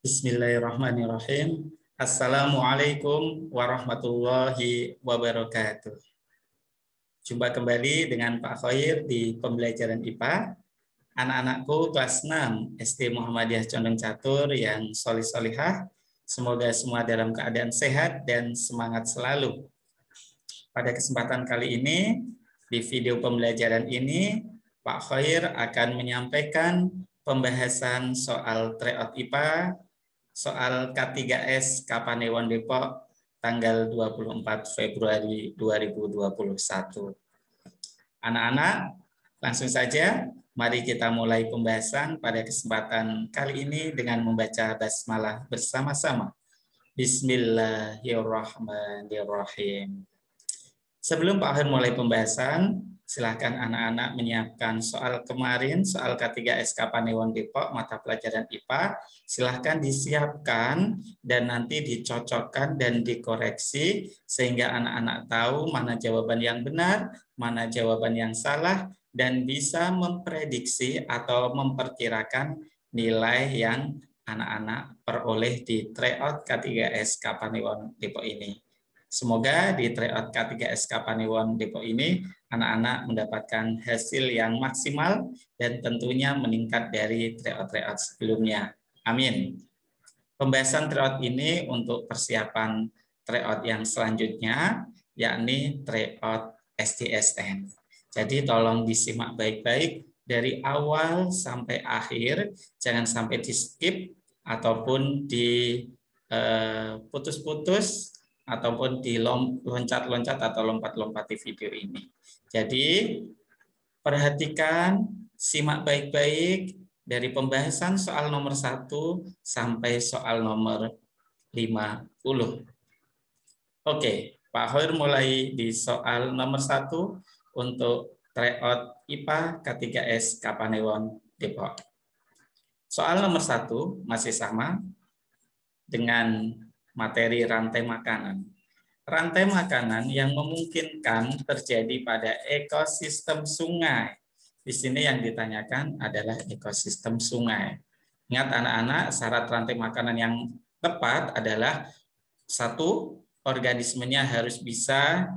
Bismillahirrahmanirrahim. Assalamualaikum warahmatullahi wabarakatuh. Jumpa kembali dengan Pak Khoir di pembelajaran IPA. Anak-anakku kelas 6 SD Muhammadiyah Condong Catur yang solih-solihah. Semoga semua dalam keadaan sehat dan semangat selalu. Pada kesempatan kali ini, di video pembelajaran ini, Pak Khoir akan menyampaikan pembahasan soal tryout IPA, soal K3S Kapanewon Depok tanggal 24 Februari 2021. Anak-anak, langsung saja mari kita mulai pembahasan pada kesempatan kali ini dengan membaca basmalah bersama-sama. Bismillahirrahmanirrahim. Sebelum Pak Khoir mulai pembahasan, silakan anak-anak menyiapkan soal kemarin, soal K3S Kapanewon Depok, mata pelajaran IPA. Silahkan disiapkan dan nanti dicocokkan dan dikoreksi sehingga anak-anak tahu mana jawaban yang benar, mana jawaban yang salah, dan bisa memprediksi atau memperkirakan nilai yang anak-anak peroleh di tryout K3S Kapanewon Depok ini. Semoga di tryout K3S Kapanewon Depok ini anak-anak mendapatkan hasil yang maksimal dan tentunya meningkat dari tryout-tryout sebelumnya. Amin. Pembahasan tryout ini untuk persiapan tryout yang selanjutnya, yakni tryout SDSN. Jadi tolong disimak baik-baik dari awal sampai akhir, jangan sampai di skip ataupun diputus-putus ataupun di loncat-loncat atau lompat-lompati video ini. Jadi perhatikan, simak baik-baik dari pembahasan soal nomor 1 sampai soal nomor 50. Oke, Pak Khoir mulai di soal nomor 1 untuk tryout IPA K3S Kapanewon Depok. Soal nomor 1 masih sama dengan materi rantai makanan. Rantai makanan yang memungkinkan terjadi pada ekosistem sungai. Di sini yang ditanyakan adalah ekosistem sungai. Ingat anak-anak, syarat rantai makanan yang tepat adalah satu, organismenya harus bisa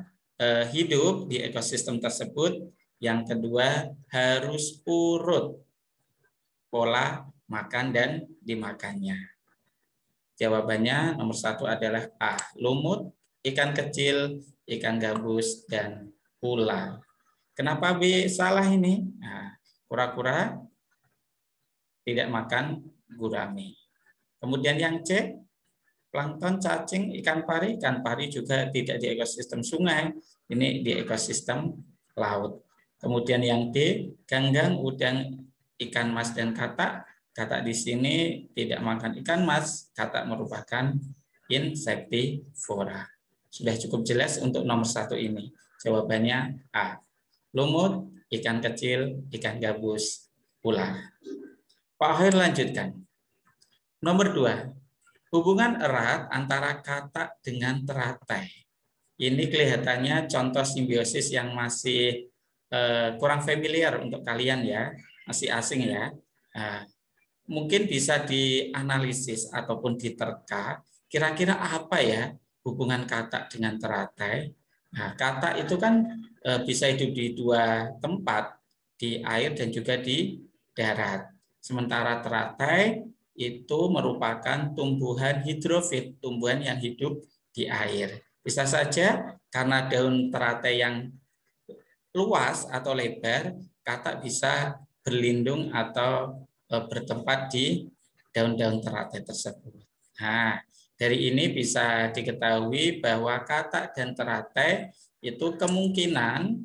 hidup di ekosistem tersebut. Yang kedua, harus urut pola makan dan dimakannya. Jawabannya nomor 1 adalah A, lumut, ikan kecil, ikan gabus, dan ular. Kenapa B salah ini? Nah, kura-kura tidak makan gurame. Kemudian yang C, plankton, cacing, ikan pari juga tidak di ekosistem sungai, ini di ekosistem laut. Kemudian yang D, ganggang, udang, ikan mas, dan katak. Katak di sini tidak makan ikan mas, katak merupakan insektivora. Sudah cukup jelas untuk nomor 1 ini. Jawabannya A. Lumut, ikan kecil, ikan gabus, ular. Pak Khoir lanjutkan. Nomor 2. Hubungan erat antara katak dengan teratai. Ini kelihatannya contoh simbiosis yang masih kurang familiar untuk kalian ya. Masih asing ya. Mungkin bisa dianalisis ataupun diterka, kira-kira apa ya hubungan katak dengan teratai. Nah, katak itu kan bisa hidup di 2 tempat, di air dan juga di darat. Sementara teratai itu merupakan tumbuhan hidrofit, tumbuhan yang hidup di air. Bisa saja karena daun teratai yang luas atau lebar, katak bisa berlindung atau bertempat di daun-daun teratai tersebut. Nah, dari ini bisa diketahui bahwa katak dan teratai itu kemungkinan,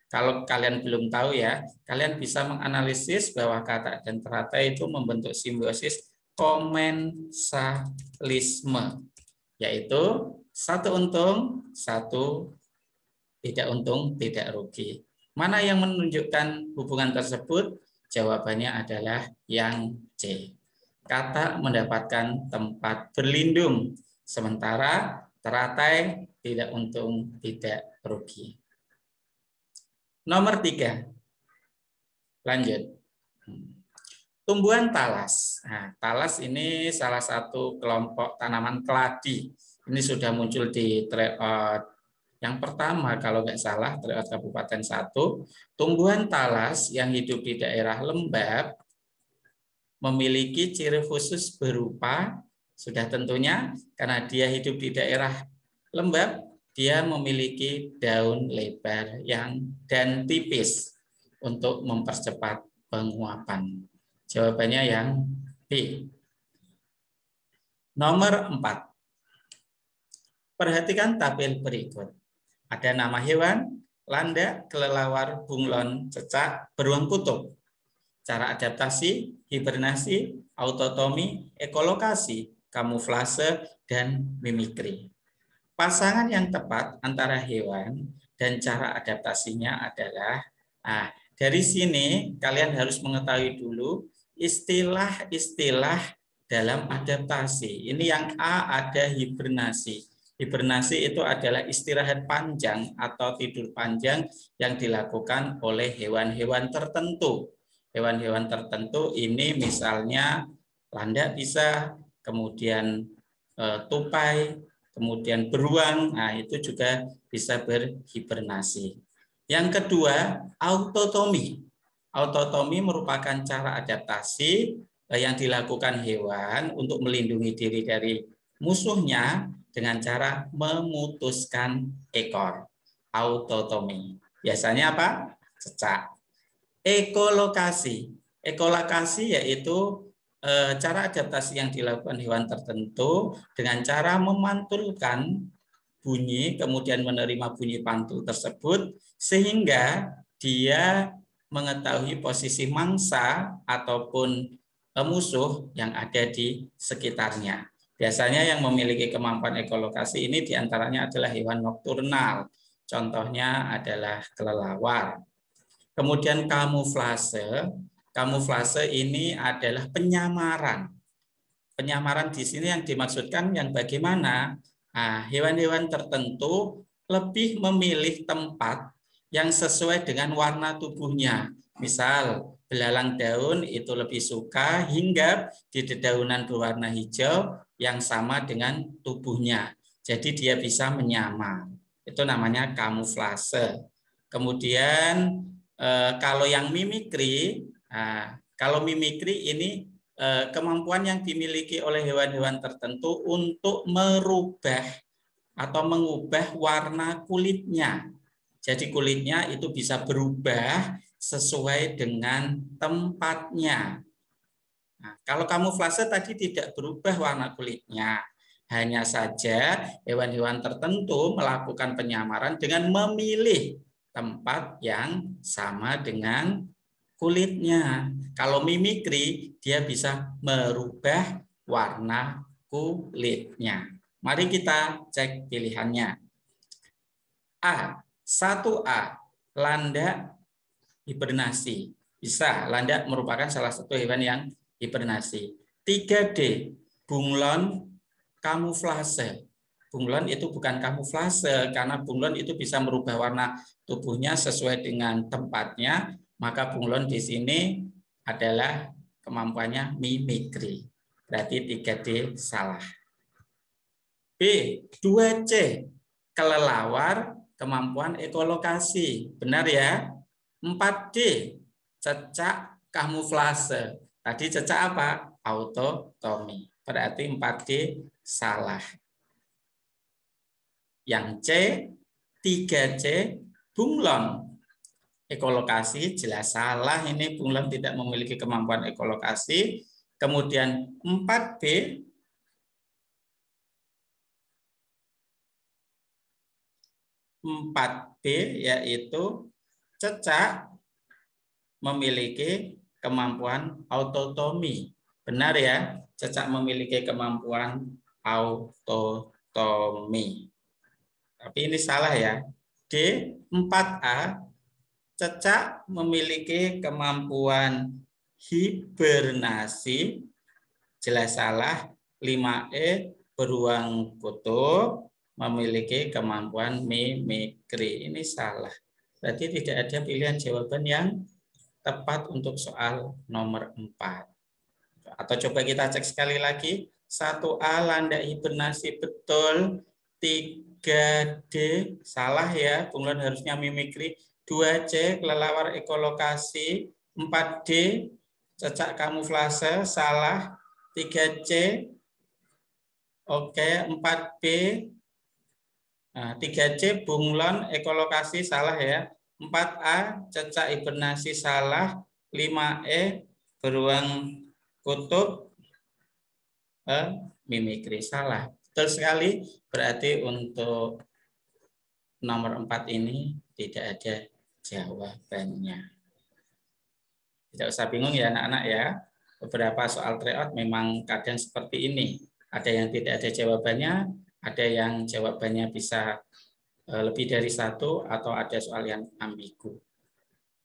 kalau kalian belum tahu ya, kalian bisa menganalisis bahwa katak dan teratai itu membentuk simbiosis komensalisme, yaitu satu untung, satu tidak untung, tidak rugi. Mana yang menunjukkan hubungan tersebut? Jawabannya adalah yang C. Katak mendapatkan tempat berlindung, sementara teratai tidak untung, tidak rugi. Nomor 3. Lanjut. Tumbuhan talas. Nah, talas ini salah satu kelompok tanaman keladi. Ini sudah muncul di tryout yang pertama kalau nggak salah, tryout Kabupaten 1. Tumbuhan talas yang hidup di daerah lembab memiliki ciri khusus berupa, sudah tentunya karena dia hidup di daerah lembab, dia memiliki daun lebar dan tipis untuk mempercepat penguapan. Jawabannya yang B. Nomor 4. Perhatikan tabel berikut. Ada nama hewan, landak, kelelawar, bunglon, cecak, beruang kutub. Cara adaptasi, hibernasi, autotomi, ekolokasi, kamuflase, dan mimikri. Pasangan yang tepat antara hewan dan cara adaptasinya adalah, dari sini kalian harus mengetahui dulu istilah-istilah dalam adaptasi. Ini yang A ada hibernasi. Hibernasi itu adalah istirahat panjang atau tidur panjang yang dilakukan oleh hewan-hewan tertentu. Hewan-hewan tertentu ini misalnya landak bisa, kemudian tupai, kemudian beruang, nah itu juga bisa berhibernasi. Yang kedua, autotomi. Autotomi merupakan cara adaptasi yang dilakukan hewan untuk melindungi diri dari musuhnya dengan cara memutuskan ekor. Autotomi. Biasanya apa? Cecak. Ekolokasi. Ekolokasi yaitu cara adaptasi yang dilakukan hewan tertentu dengan cara memantulkan bunyi, kemudian menerima bunyi pantul tersebut, sehingga dia mengetahui posisi mangsa ataupun musuh yang ada di sekitarnya. Biasanya yang memiliki kemampuan ekolokasi ini diantaranya adalah hewan nokturnal. Contohnya adalah kelelawar. Kemudian kamuflase. Kamuflase ini adalah penyamaran. Penyamaran di sini yang dimaksudkan yang bagaimana hewan-hewan tertentu lebih memilih tempat yang sesuai dengan warna tubuhnya. Misal, belalang daun itu lebih suka hinggap di dedaunan berwarna hijau yang sama dengan tubuhnya. Jadi dia bisa menyamar. Itu namanya kamuflase. Kemudian kalau yang mimikri, kalau mimikri ini kemampuan yang dimiliki oleh hewan-hewan tertentu untuk merubah atau mengubah warna kulitnya. Jadi kulitnya itu bisa berubah sesuai dengan tempatnya. Nah, kalau kamuflase tadi tidak berubah warna kulitnya, hanya saja hewan-hewan tertentu melakukan penyamaran dengan memilih tempat yang sama dengan kulitnya. Kalau mimikri, dia bisa merubah warna kulitnya. Mari kita cek pilihannya. A. 1A. Landak hibernasi. Bisa, landak merupakan salah satu hewan yang hibernasi. 3D. Bunglon kamuflase. Bunglon itu bukan kamuflase, karena bunglon itu bisa merubah warna tubuhnya sesuai dengan tempatnya, maka bunglon di sini adalah kemampuannya mimikri. Berarti 3D salah. B. 2C. Kelelawar, kemampuan ekolokasi. Benar ya? 4D. Cecak, kamuflase. Tadi cecak apa? Autotomi. Berarti 4D salah. Yang C, 3C, bunglon. Ekolokasi jelas salah, ini bunglon tidak memiliki kemampuan ekolokasi. Kemudian 4B, yaitu cecak memiliki kemampuan autotomi. Benar ya, cecak memiliki kemampuan autotomi. Tapi ini salah ya. D, 4A, cecak memiliki kemampuan hibernasi. Jelas salah. 5E, beruang kutub memiliki kemampuan mimikri. Ini salah. Berarti tidak ada pilihan jawaban yang tepat untuk soal nomor 4. Atau coba kita cek sekali lagi. 1A landak hibernasi betul. 3D salah ya, Bunglon harusnya mimikri. 2C kelelawar ekolokasi. 4D cecak kamuflase salah. 3C oke, 4B. Nah, 3C bunglon ekolokasi salah ya. 4A cecak hibernasi salah. 5E beruang kutub mimikri salah. Betul sekali. Berarti untuk nomor 4 ini tidak ada jawabannya. Tidak usah bingung ya anak-anak ya. Beberapa soal tryout memang kadang seperti ini. Ada yang tidak ada jawabannya, ada yang jawabannya bisa lebih dari satu, atau ada soal yang ambigu.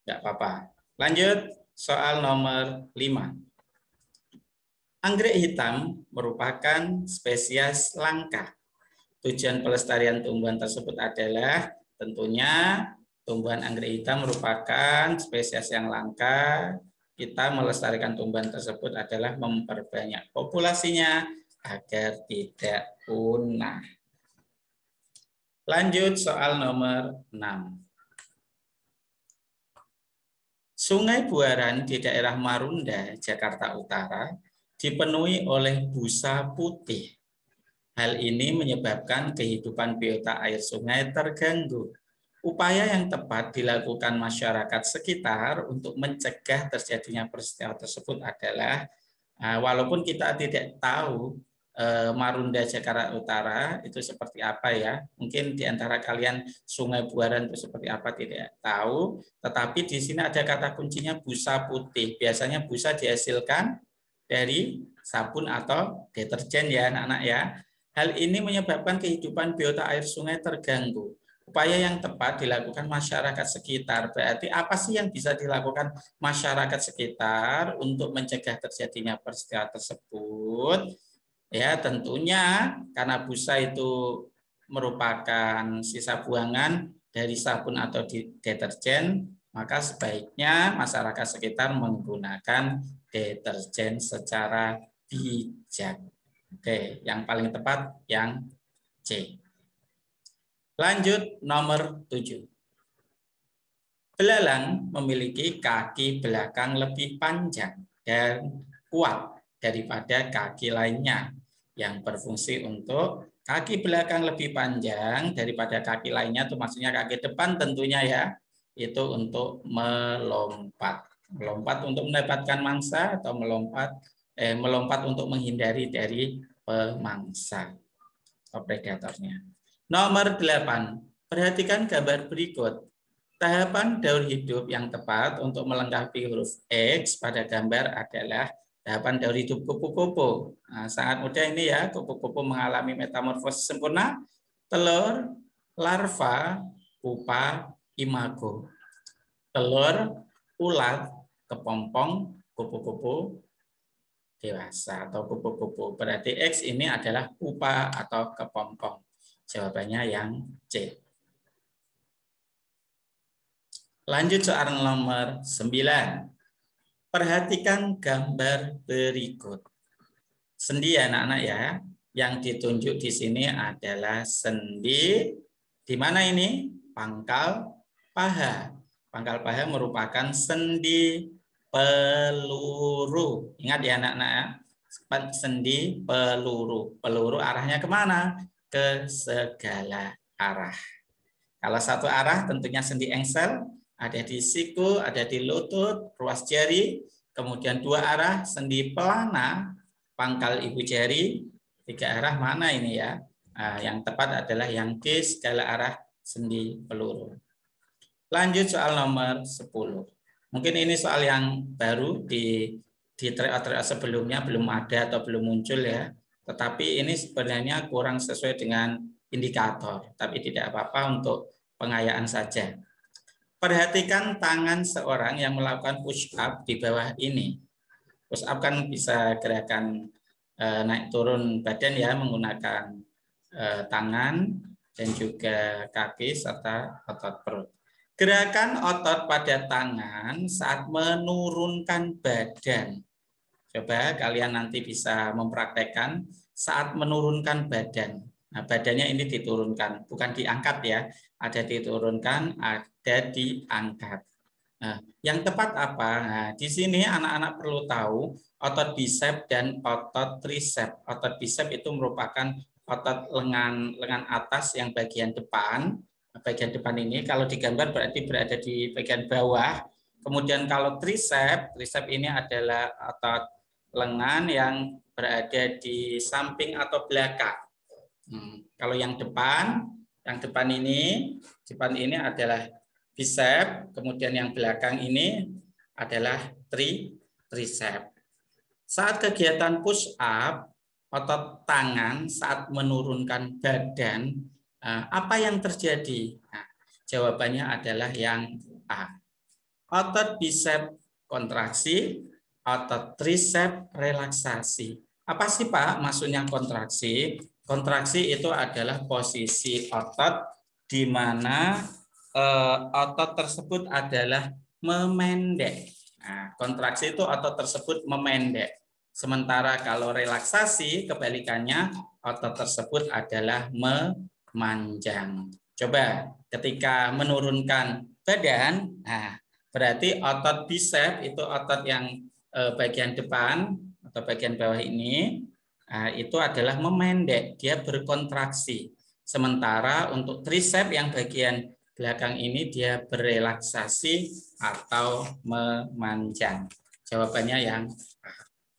Tidak apa-apa. Lanjut, soal nomor 5. Anggrek hitam merupakan spesies langka. Tujuan pelestarian tumbuhan tersebut adalah tentunya tumbuhan anggrek hitam merupakan spesies yang langka. Kita melestarikan tumbuhan tersebut adalah memperbanyak populasinya agar tidak punah. Lanjut soal nomor 6. Sungai Buaran di daerah Marunda, Jakarta Utara, dipenuhi oleh busa putih. Hal ini menyebabkan kehidupan biota air sungai terganggu. Upaya yang tepat dilakukan masyarakat sekitar untuk mencegah terjadinya peristiwa tersebut adalah, walaupun kita tidak tahu Marunda Jakarta Utara itu seperti apa ya, mungkin di antara kalian Sungai Buaran itu seperti apa tidak tahu, tetapi di sini ada kata kuncinya busa putih. Biasanya busa dihasilkan dari sabun atau deterjen ya anak-anak ya. Hal ini menyebabkan kehidupan biota air sungai terganggu. Upaya yang tepat dilakukan masyarakat sekitar. Berarti apa sih yang bisa dilakukan masyarakat sekitar untuk mencegah terjadinya peristiwa tersebut? Ya, tentunya karena busa itu merupakan sisa buangan dari sabun atau deterjen, maka sebaiknya masyarakat sekitar menggunakan deterjen secara bijak. Oke, yang paling tepat yang C. Lanjut nomor 7. Belalang memiliki kaki belakang lebih panjang dan kuat daripada kaki lainnya yang berfungsi untuk kaki belakang lebih panjang daripada kaki lainnya, itu maksudnya kaki depan tentunya ya, itu untuk melompat. Melompat untuk mendapatkan mangsa atau melompat untuk menghindari dari pemangsa atau predatornya. Nomor 8. Perhatikan gambar berikut. Tahapan daur hidup yang tepat untuk melengkapi huruf X pada gambar adalah tahapan daur hidup kupu-kupu. Nah, sangat mudah ini ya, kupu-kupu mengalami metamorfosis sempurna, telur, larva, pupa, imago. Telur, ulat, kepompong, kupu-kupu dewasa atau kupu-kupu. Berarti X ini adalah pupa atau kepompong. Jawabannya yang C. Lanjut soal nomor 9. Perhatikan gambar berikut. Sendi ya anak-anak ya. Yang ditunjuk di sini adalah sendi. Di mana ini? Pangkal paha. Pangkal paha merupakan sendi peluru. Ingat ya anak-anak ya. Sendi peluru. Peluru arahnya kemana? Ke segala arah. Kalau satu arah tentunya sendi engsel. Ada di siku, ada di lutut, ruas jari. Kemudian dua arah, sendi pelana, pangkal ibu jari. 3 arah mana ini ya? Nah, yang tepat adalah yang di segala arah sendi peluru. Lanjut soal nomor 10. Mungkin ini soal yang baru di tryout sebelumnya belum ada atau belum muncul ya. Tetapi ini sebenarnya kurang sesuai dengan indikator. Tapi tidak apa-apa untuk pengayaan saja. Perhatikan tangan seorang yang melakukan push up di bawah ini. Push up kan bisa gerakan naik turun badan ya, menggunakan tangan dan juga kaki serta otot perut. Gerakan otot pada tangan saat menurunkan badan. Coba kalian nanti bisa mempraktekkan saat menurunkan badan. Nah, badannya ini diturunkan, bukan diangkat ya. Ada diturunkan, ada diangkat. Nah, yang tepat apa? Nah, di sini anak-anak perlu tahu otot bisep dan otot tricep. Otot bisep itu merupakan otot lengan atas yang bagian depan. Bagian depan ini kalau digambar berarti berada di bagian bawah. Kemudian kalau tricep ini adalah otot lengan yang berada di samping atau belakang. Kalau yang depan ini adalah bicep, kemudian yang belakang ini adalah tricep. Saat kegiatan push up, otot tangan saat menurunkan badan, apa yang terjadi? Nah, jawabannya adalah yang A. Otot bicep kontraksi, otot tricep relaksasi. Apa sih Pak maksudnya kontraksi? Kontraksi itu adalah posisi otot di mana otot tersebut adalah memendek. Nah, kontraksi itu otot tersebut memendek. Sementara kalau relaksasi kebalikannya otot tersebut adalah memanjang. Coba ketika menurunkan badan, nah berarti otot bicep itu otot yang bagian depan atau bagian bawah ini itu adalah memendek, dia berkontraksi. Sementara untuk tricep yang bagian belakang ini dia berelaksasi atau memanjang. Jawabannya yang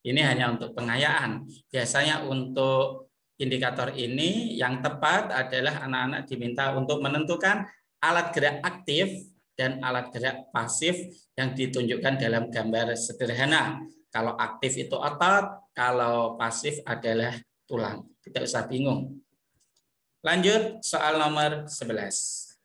ini hanya untuk pengayaan. Biasanya untuk indikator ini yang tepat adalah anak-anak diminta untuk menentukan alat gerak aktif dan alat gerak pasif yang ditunjukkan dalam gambar sederhana. Kalau aktif itu otot, kalau pasif adalah tulang. Tidak usah bingung. Lanjut soal nomor 11.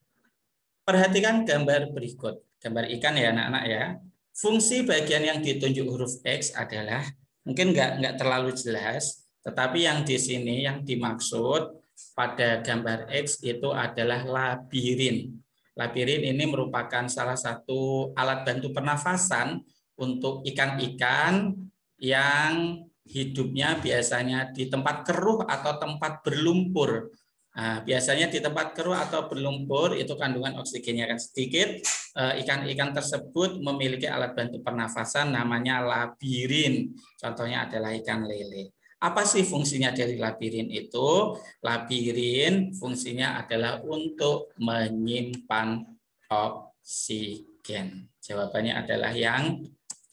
Perhatikan gambar berikut. Gambar ikan ya anak-anak ya. Fungsi bagian yang ditunjuk huruf X adalah, mungkin nggak terlalu jelas, tetapi yang di sini yang dimaksud pada gambar X itu adalah labirin. Labirin ini merupakan salah satu alat bantu pernafasan untuk ikan-ikan yang hidupnya biasanya di tempat keruh atau tempat berlumpur. Nah, biasanya di tempat keruh atau berlumpur itu kandungan oksigennya kan sedikit. Ikan-ikan tersebut memiliki alat bantu pernafasan namanya labirin. Contohnya adalah ikan lele. Apa sih fungsinya dari labirin itu? Labirin fungsinya adalah untuk menyimpan oksigen. Jawabannya adalah yang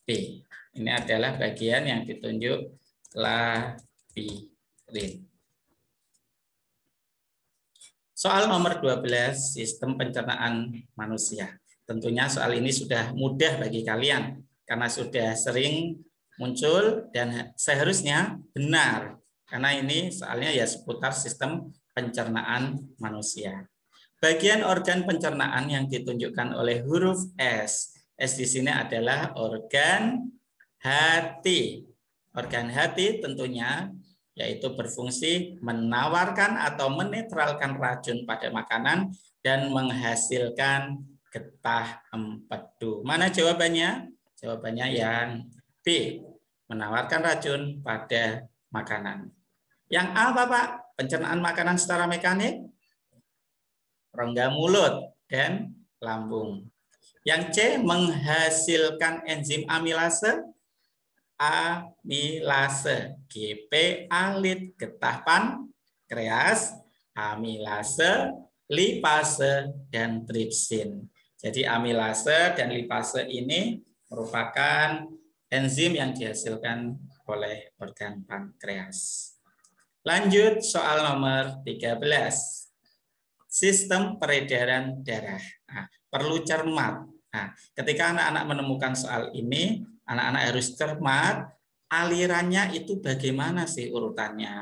B. Ini adalah bagian yang ditunjuk labirin. Soal nomor 12, sistem pencernaan manusia. Tentunya soal ini sudah mudah bagi kalian karena sudah sering muncul dan seharusnya benar. Karena ini soalnya ya seputar sistem pencernaan manusia. Bagian organ pencernaan yang ditunjukkan oleh huruf S. S di sini adalah organ hati. Organ hati tentunya yaitu berfungsi menawarkan atau menetralkan racun pada makanan dan menghasilkan getah empedu. Mana jawabannya? Jawabannya yang B, menawarkan racun pada makanan. Yang A apa Pak? Pencernaan makanan secara mekanik? Rongga mulut dan lambung. Yang C, menghasilkan enzim amilase? Amilase, GP alit, getah pankreas, amilase, lipase, dan tripsin. Jadi amilase dan lipase ini merupakan enzim yang dihasilkan oleh organ pankreas. Lanjut soal nomor 13. Sistem peredaran darah. Nah, perlu cermat. Nah, ketika anak-anak menemukan soal ini, anak-anak harus cermat alirannya itu bagaimana sih urutannya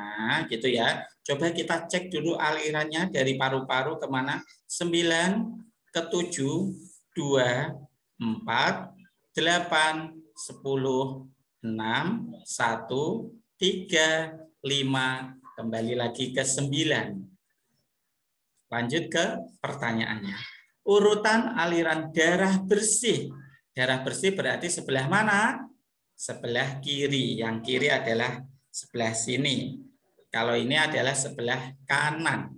gitu ya. Coba kita cek dulu alirannya dari paru-paru kemana? 9 ke 7, 2, 4, 8, 10, 6, 1, 3, 5, kembali lagi ke 9. Lanjut ke pertanyaannya. Urutan aliran darah bersih. Darah bersih berarti sebelah mana? sebelah kiri. Yang kiri adalah sebelah sini. Kalau ini adalah sebelah kanan.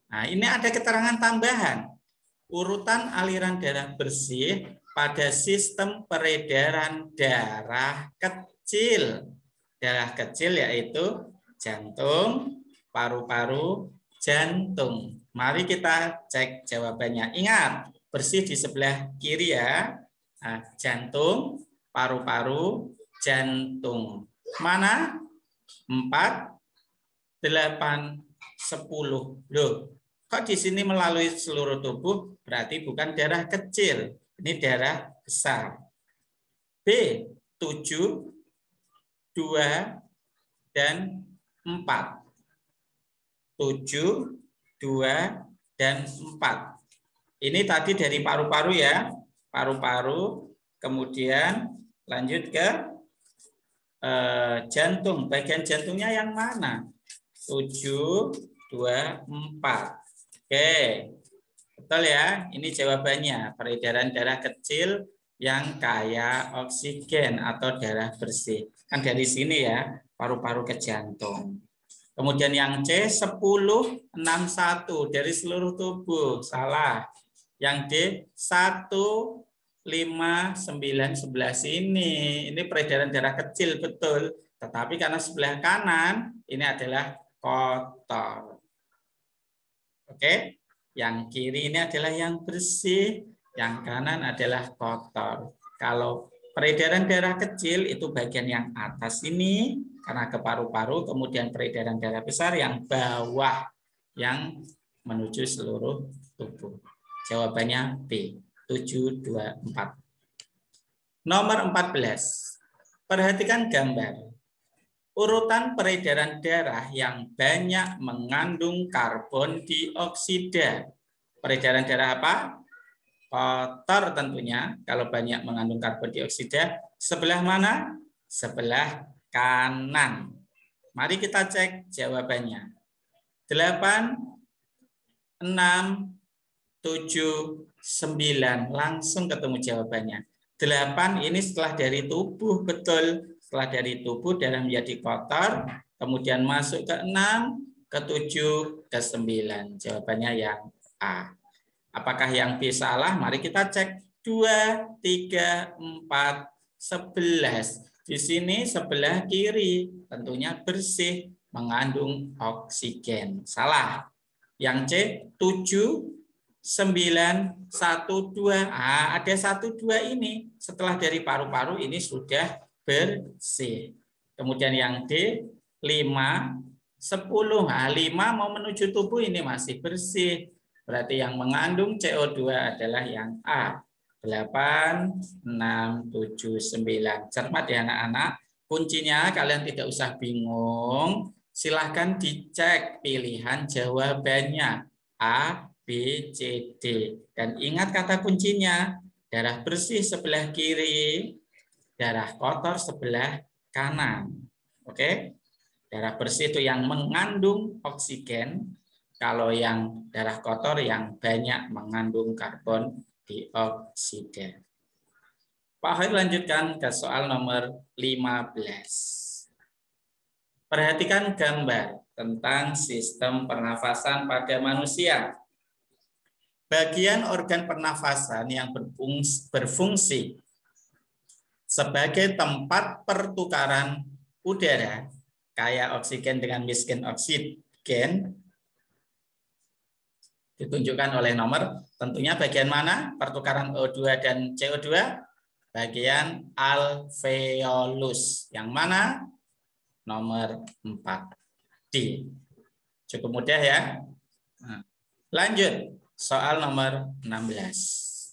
Nah, ini ada keterangan tambahan. Urutan aliran darah bersih pada sistem peredaran darah kecil. Darah kecil yaitu jantung, paru-paru, jantung. Mari kita cek jawabannya. Ingat, bersih di sebelah kiri ya. Nah, jantung, paru-paru, jantung. Mana? 4, 8, 10. Loh, kok di sini melalui seluruh tubuh? Berarti bukan darah kecil. Ini darah besar. B, 7, 2, dan 4. 7, 2, dan 4. Ini tadi dari paru-paru ya. Paru-paru, kemudian lanjut ke jantung. Bagian jantungnya yang mana? 7, 2, 4. Oke, betul ya. Ini jawabannya. Peredaran darah kecil yang kaya oksigen atau darah bersih. Kan dari sini ya, paru-paru ke jantung. Kemudian yang C, 10, 6, 1 dari seluruh tubuh. Salah. Yang D, 1, 5, 9, 11 ini. Ini peredaran darah kecil, betul. Tetapi karena sebelah kanan, ini adalah kotor. Oke, yang kiri ini adalah yang bersih, yang kanan adalah kotor. Kalau peredaran darah kecil itu bagian yang atas ini karena ke paru-paru, kemudian peredaran darah besar yang bawah yang menuju seluruh tubuh. Jawabannya B, 7, 2, 4. Nomor 14. Perhatikan gambar. Urutan peredaran darah yang banyak mengandung karbon dioksida. Peredaran darah apa? Kotor tentunya. Kalau banyak mengandung karbon dioksida, sebelah mana? Sebelah kanan. Mari kita cek jawabannya. 8, 6, 7, 9. Langsung ketemu jawabannya. 8 ini setelah dari tubuh, betul. Setelah dari tubuh darah menjadi kotor, kemudian masuk ke 6, ke 7, ke 9. Jawabannya yang A. Apakah yang B salah? Mari kita cek. 2, 3, 4, 11. Di sini sebelah kiri, tentunya bersih, mengandung oksigen. Salah. Yang C, 7, 9, 1, 2. Ada 1, 2 ini. Setelah dari paru-paru ini sudah bersih. Kemudian yang D, 5, 10. 5 mau menuju tubuh ini masih bersih. Berarti yang mengandung CO2 adalah yang A. 8, 6, 7, 9. Cermat ya anak-anak. Kuncinya kalian tidak usah bingung. Silahkan dicek pilihan jawabannya. A, B, C, D. Dan ingat kata kuncinya. Darah bersih sebelah kiri. Darah kotor sebelah kanan. Oke? Darah bersih itu yang mengandung oksigen. Kalau yang darah kotor yang banyak mengandung karbon dioksida. Pak Hoir lanjutkan ke soal nomor 15. Perhatikan gambar tentang sistem pernafasan pada manusia. Bagian organ pernafasan yang berfungsi sebagai tempat pertukaran udara kaya oksigen dengan miskin oksigen ditunjukkan oleh nomor. Tentunya bagian mana pertukaran O2 dan CO2? Bagian alveolus. Yang mana? Nomor 4. D. Cukup mudah ya. Nah, lanjut. Soal nomor 16.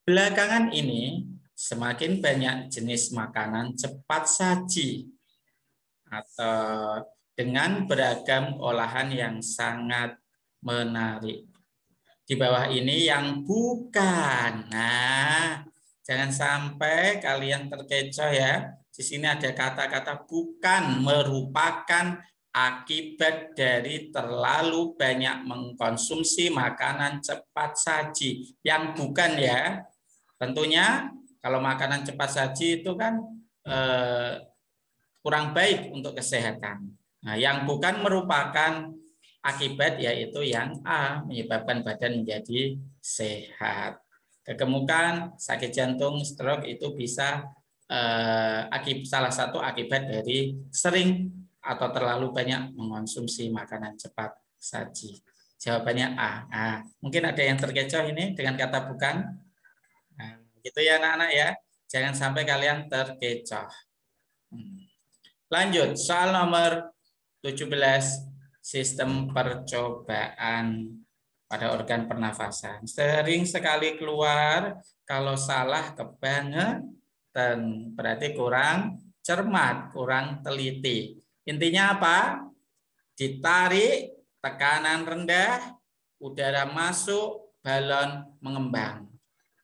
Belakangan ini semakin banyak jenis makanan cepat saji atau dengan beragam olahan yang sangat menarik. Di bawah ini yang bukan. Nah, jangan sampai kalian terkecoh ya. Di sini ada kata-kata bukan, merupakan akibat dari terlalu banyak mengkonsumsi makanan cepat saji. Yang bukan ya. Tentunya Kalau makanan cepat saji itu kan kurang baik untuk kesehatan. Nah, yang bukan merupakan akibat yaitu yang A, menyebabkan badan menjadi sehat. Kegemukan, sakit jantung, stroke itu bisa salah satu akibat dari sering atau terlalu banyak mengonsumsi makanan cepat saji. Jawabannya A. Nah, mungkin ada yang terkecoh ini dengan kata bukan. Nah, gitu ya anak-anak ya. Jangan sampai kalian terkecoh. Lanjut, soal nomor 17, sistem percobaan pada organ pernafasan. Sering sekali keluar kalau salah kebangetan, berarti kurang cermat, kurang teliti. Intinya apa? Ditarik, tekanan rendah, udara masuk, balon mengembang.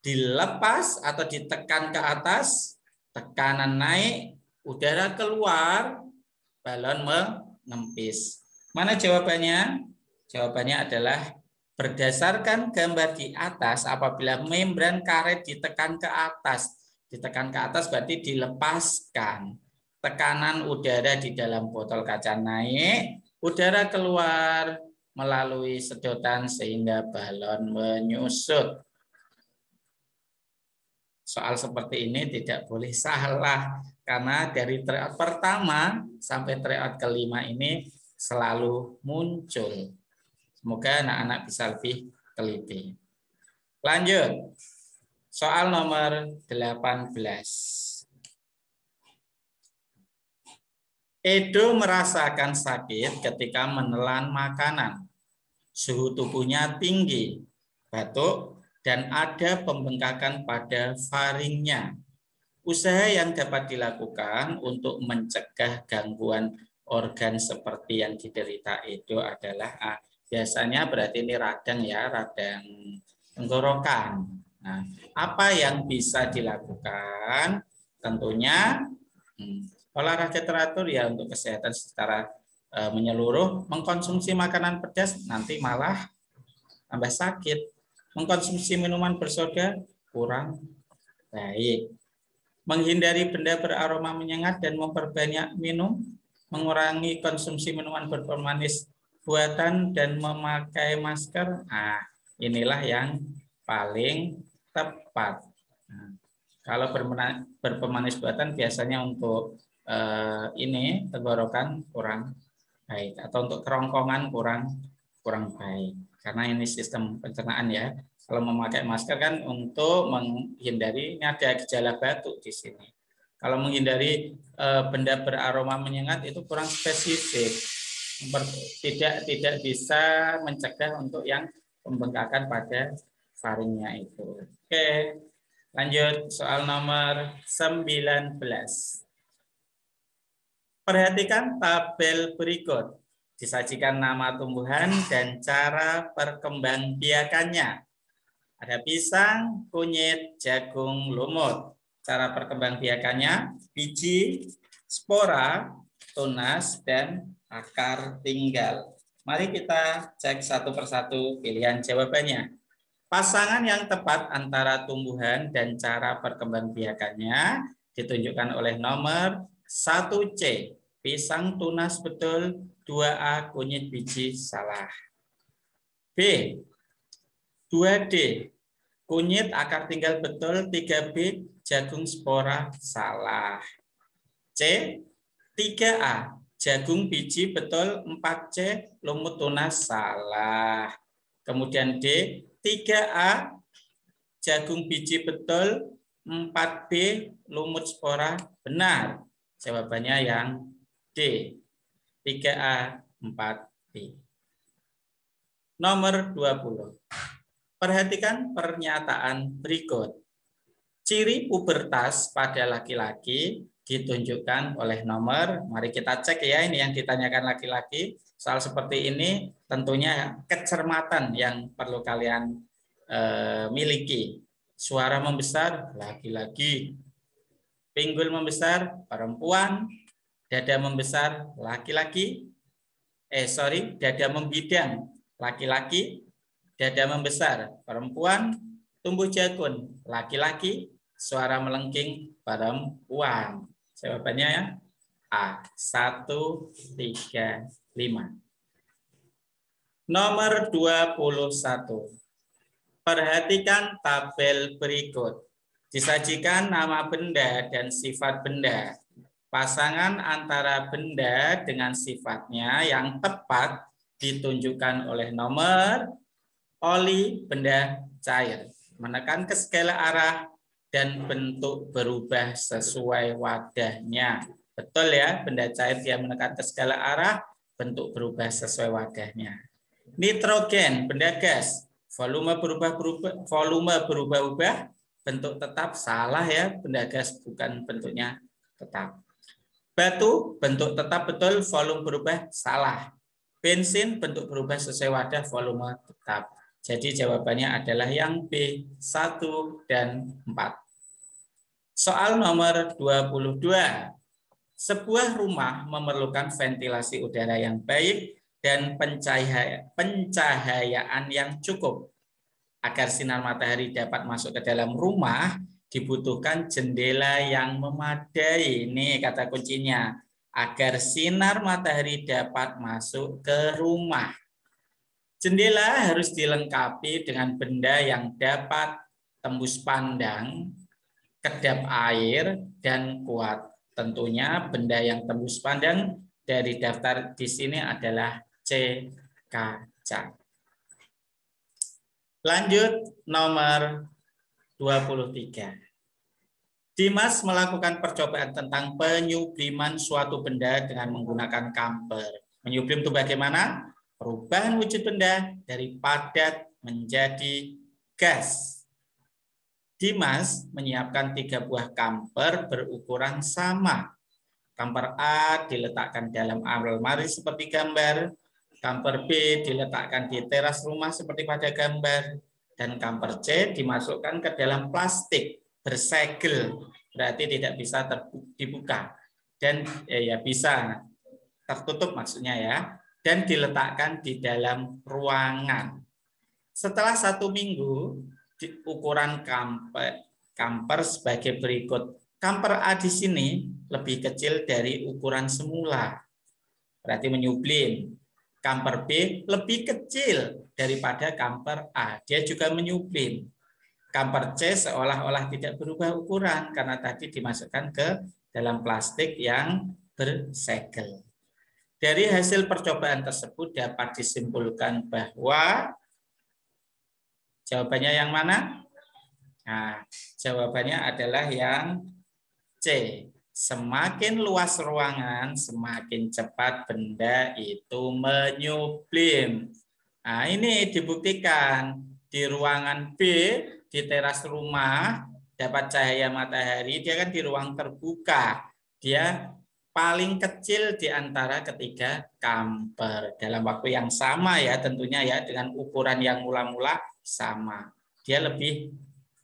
Dilepas atau ditekan ke atas, tekanan naik, udara keluar, balon menempis. Mana jawabannya? Jawabannya adalah berdasarkan gambar di atas, apabila membran karet ditekan ke atas berarti dilepaskan. Tekanan udara di dalam botol kaca naik, udara keluar melalui sedotan sehingga balon menyusut. Soal seperti ini tidak boleh salah, karena dari tryout pertama sampai tryout kelima ini selalu muncul. Semoga anak-anak bisa lebih teliti. Lanjut, soal nomor 18. Edo merasakan sakit ketika menelan makanan. Suhu tubuhnya tinggi, batuk, dan ada pembengkakan pada faringnya. Usaha yang dapat dilakukan untuk mencegah gangguan organ seperti yang diderita Edo adalah biasanya berarti ini radang ya, radang tenggorokan. Nah, apa yang bisa dilakukan? Tentunya olahraga teratur ya untuk kesehatan secara menyeluruh. Mengkonsumsi makanan pedas nanti malah tambah sakit. Mengkonsumsi minuman bersoda kurang baik. Menghindari benda beraroma menyengat dan memperbanyak minum. Mengurangi konsumsi minuman berpemanis buatan dan memakai masker. Nah, inilah yang paling tepat. Nah, kalau berpemanis buatan biasanya untuk ini tenggorokan kurang baik, atau untuk kerongkongan kurang baik. Karena ini sistem pencernaan ya. Kalau memakai masker kan untuk menghindari, ini ada gejala batuk di sini. Kalau menghindari benda beraroma menyengat itu kurang spesifik. Tidak bisa mencegah untuk yang pembengkakan pada faringnya itu. Oke, lanjut soal nomor 19. Perhatikan tabel berikut. Disajikan nama tumbuhan dan cara perkembangbiakannya. Ada pisang, kunyit, jagung, lumut. Cara perkembangbiakannya, biji, spora, tunas, dan akar tinggal. Mari kita cek satu persatu pilihan jawabannya. Pasangan yang tepat antara tumbuhan dan cara perkembangbiakannya ditunjukkan oleh nomor 1C. Pisang, tunas betul, 2A kunyit biji salah. B. 2D. Kunyit akar tinggal betul, 3B jagung spora salah. C. 3A. Jagung biji betul, 4C lumut tunas salah. Kemudian D. 3A jagung biji betul, 4B lumut spora benar. Jawabannya yang D. 3A, 4B. Nomor 20. Perhatikan pernyataan berikut. Ciri pubertas pada laki-laki ditunjukkan oleh nomor. Mari kita cek ya, ini yang ditanyakan laki-laki. Soal seperti ini tentunya kecermatan yang perlu kalian miliki. Suara membesar laki-laki. Pinggul membesar perempuan. Dada membesar laki-laki. Dada membidang laki-laki. Dada membesar perempuan. Tumbuh jagung laki-laki. suara melengking perempuan. Jawabannya ya A. 1, 3, 5. Nomor 21. Perhatikan tabel berikut. Disajikan nama benda dan sifat benda. Pasangan antara benda dengan sifatnya yang tepat ditunjukkan oleh nomor oli benda cair. Menekan ke segala arah dan bentuk berubah sesuai wadahnya. Betul ya, benda cair dia menekan ke segala arah, bentuk berubah sesuai wadahnya. Nitrogen, benda gas, volume berubah-ubah, bentuk tetap. Salah ya, benda gas bukan bentuknya tetap. Batu, bentuk tetap betul, volume berubah, salah. Bensin, bentuk berubah sesuai wadah, volume tetap. Jadi jawabannya adalah yang B, 1 dan 4. Soal nomor 22. Sebuah rumah memerlukan ventilasi udara yang baik dan pencahayaan yang cukup. Agar sinar matahari dapat masuk ke dalam rumah, dibutuhkan jendela yang memadai. Ini kata kuncinya. Agar sinar matahari dapat masuk ke rumah. Jendela harus dilengkapi dengan benda yang dapat tembus pandang, kedap air, dan kuat. Tentunya benda yang tembus pandang dari daftar di sini adalah C, kaca. Lanjut nomor 23. Dimas melakukan percobaan tentang penyubliman suatu benda dengan menggunakan kamper. Menyublim itu bagaimana? Perubahan wujud benda dari padat menjadi gas. Dimas menyiapkan 3 buah kamper berukuran sama. Kamper A diletakkan dalam almari seperti gambar. Kamper B diletakkan di teras rumah seperti pada gambar. Dan kamper C dimasukkan ke dalam plastik bersegel. Berarti tidak bisa dibuka. Dan ya bisa tertutup maksudnya ya. Dan diletakkan di dalam ruangan. Setelah 1 minggu, ukuran kamper sebagai berikut. Kamper A di sini lebih kecil dari ukuran semula. Berarti menyublim. Kamper B lebih kecil daripada kamper A. Dia juga menyublim. Kamper C seolah-olah tidak berubah ukuran karena tadi dimasukkan ke dalam plastik yang bersegel. Dari hasil percobaan tersebut dapat disimpulkan bahwa jawabannya yang mana? Nah, jawabannya adalah yang C. Semakin luas ruangan, semakin cepat benda itu menyublim. Nah, ini dibuktikan di ruangan B, di teras rumah, dapat cahaya matahari, dia kan di ruang terbuka. Dia paling kecil di antara ketiga kamper. Dalam waktu yang sama ya tentunya ya, dengan ukuran yang mula-mula sama. Dia lebih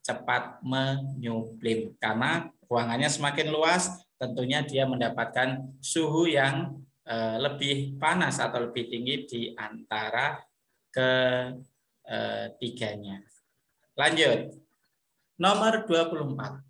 cepat menyublim karena ruangannya semakin luas, tentunya dia mendapatkan suhu yang lebih panas atau lebih tinggi di antara ketiganya. Lanjut. Nomor 24.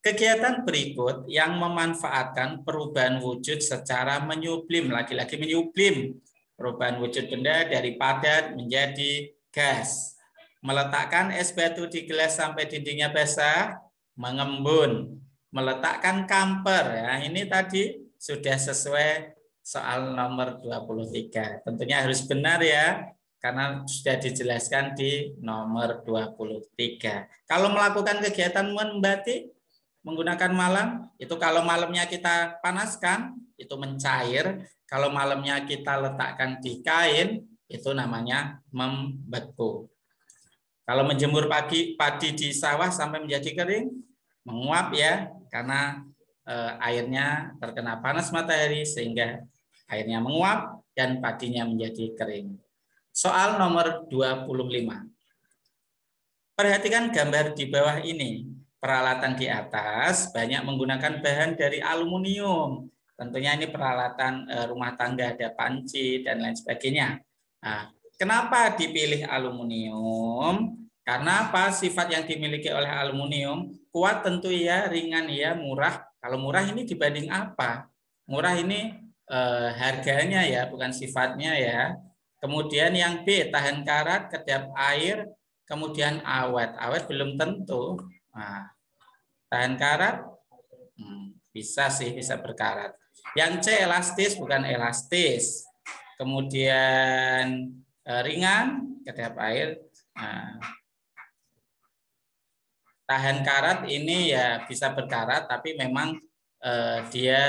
Kegiatan berikut yang memanfaatkan perubahan wujud secara menyublim, lagi-lagi menyublim, perubahan wujud benda dari padat menjadi gas. Meletakkan es batu di gelas sampai dindingnya basah, mengembun. Meletakkan kamper, ya ini tadi sudah sesuai soal nomor 23. Tentunya harus benar ya, karena sudah dijelaskan di nomor 23. Kalau melakukan kegiatan membatik, menggunakan malam, itu kalau malamnya kita panaskan, itu mencair. Kalau malamnya kita letakkan di kain, itu namanya membeku. Kalau menjemur padi di sawah sampai menjadi kering, menguap ya, karena airnya terkena panas matahari, sehingga airnya menguap dan padinya menjadi kering. Soal nomor 25. Perhatikan gambar di bawah ini. Peralatan di atas banyak menggunakan bahan dari aluminium. Tentunya ini peralatan rumah tangga, ada panci dan lain sebagainya. Nah, kenapa dipilih aluminium? Karena apa? Sifat yang dimiliki oleh aluminium kuat tentu ya, ringan ya, murah. Kalau murah ini dibanding apa? Murah ini harganya ya, bukan sifatnya ya. Kemudian yang B, tahan karat, kedap air, kemudian awet. Awet belum tentu. Nah, tahan karat, bisa sih, bisa berkarat. Yang C, elastis, bukan elastis. Kemudian ringan, kedap air. Nah, tahan karat ini ya bisa berkarat, tapi memang dia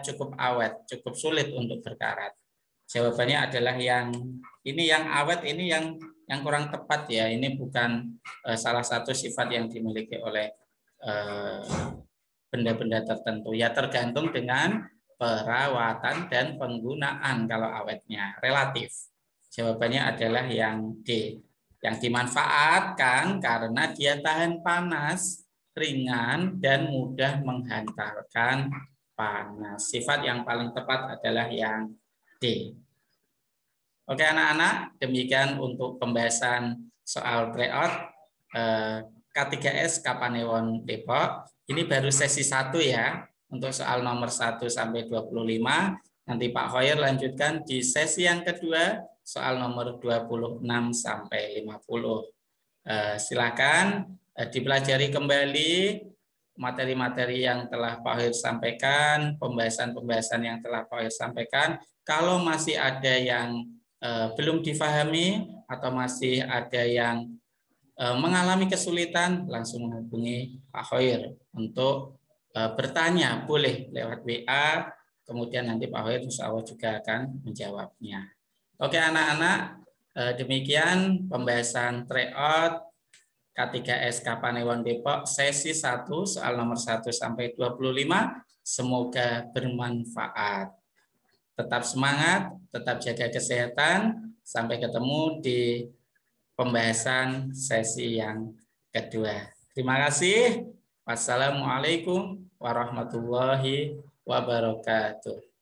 cukup awet, cukup sulit untuk berkarat. Jawabannya adalah yang ini, yang awet ini yang kurang tepat ya. Ini bukan salah satu sifat yang dimiliki oleh benda-benda tertentu. Ya tergantung dengan perawatan dan penggunaan kalau awetnya relatif. Jawabannya adalah yang D. Yang dimanfaatkan karena dia tahan panas, ringan, dan mudah menghantarkan panas. Sifat yang paling tepat adalah yang D. Oke anak-anak, demikian untuk pembahasan soal tryout K3S Kapanewon Depok. Ini baru sesi 1 ya, untuk soal nomor 1 sampai 25. Nanti Pak Hoyer lanjutkan di sesi yang kedua, soal nomor 26 sampai 50. Silakan dipelajari kembali materi-materi yang telah Pak Hoyer sampaikan, pembahasan-pembahasan yang telah Pak Hoyer sampaikan. Kalau masih ada yang belum difahami atau masih ada yang mengalami kesulitan, langsung menghubungi Pak Hoyer untuk bertanya, boleh lewat WA, kemudian nanti Pak Hoyer insya Allah juga akan menjawabnya. Oke anak-anak, demikian pembahasan tryout K3S Kapanewon Depok sesi 1 soal nomor 1 sampai 25. Semoga bermanfaat. Tetap semangat, tetap jaga kesehatan. Sampai ketemu di pembahasan sesi yang kedua. Terima kasih. Wassalamualaikum warahmatullahi wabarakatuh.